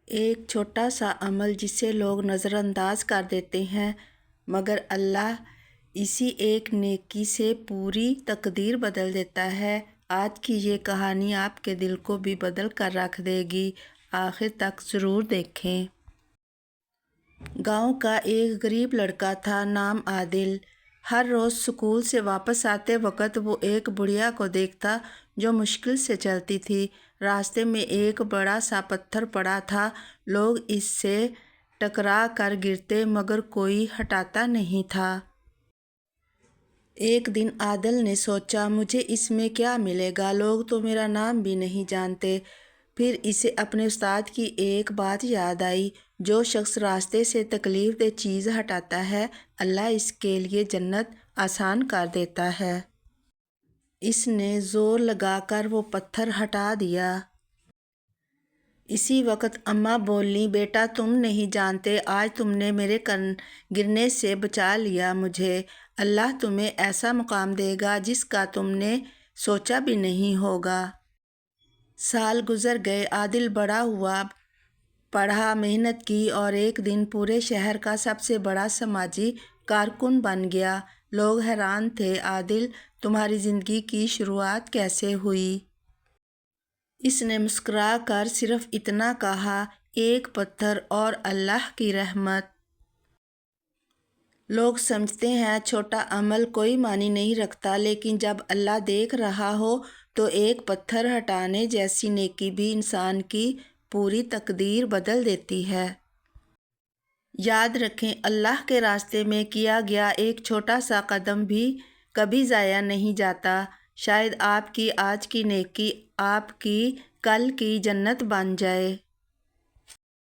ایک چھوٹا سا عمل جسے لوگ نظر انداز کر دیتے ہیں، مگر اللہ اسی ایک نیکی سے پوری تقدیر بدل دیتا ہے۔ آج کی یہ کہانی آپ کے دل کو بھی بدل کر رکھ دے گی، آخر تک ضرور دیکھیں۔ گاؤں کا ایک غریب لڑکا تھا، نام عادل۔ ہر روز اسکول سے واپس آتے وقت وہ ایک بڑھیا کو دیکھتا جو مشکل سے چلتی تھی۔ راستے میں ایک بڑا سا پتھر پڑا تھا، لوگ اس سے ٹکرا کر گرتے مگر کوئی ہٹاتا نہیں تھا۔ ایک دن عادل نے سوچا، مجھے اس میں کیا ملے گا، لوگ تو میرا نام بھی نہیں جانتے۔ پھر اسے اپنے استاد کی ایک بات یاد آئی، جو شخص راستے سے تکلیف دہ چیز ہٹاتا ہے، اللہ اس کے لیے جنت آسان کر دیتا ہے۔ اس نے زور لگا کر وہ پتھر ہٹا دیا۔ اسی وقت اماں بولیں، بیٹا تم نہیں جانتے، آج تم نے میرے گرنے سے بچا لیا مجھے۔ اللہ تمہیں ایسا مقام دے گا جس کا تم نے سوچا بھی نہیں ہوگا۔ سال گزر گئے، عادل بڑا ہوا، پڑھا، محنت کی اور ایک دن پورے شہر کا سب سے بڑا سماجی کارکن بن گیا۔ لوگ حیران تھے، عادل تمہاری زندگی کی شروعات کیسے ہوئی؟ اس نے مسکرا کر صرف اتنا کہا، ایک پتھر اور اللہ کی رحمت۔ لوگ سمجھتے ہیں چھوٹا عمل کوئی معنی نہیں رکھتا، لیکن جب اللہ دیکھ رہا ہو تو ایک پتھر ہٹانے جیسی نیکی بھی انسان کی پوری تقدیر بدل دیتی ہے۔ یاد رکھیں، اللہ کے راستے میں کیا گیا ایک چھوٹا سا قدم بھی کبھی ضائع نہیں جاتا۔ شاید آپ کی آج کی نیکی آپ کی کل کی جنت بن جائے۔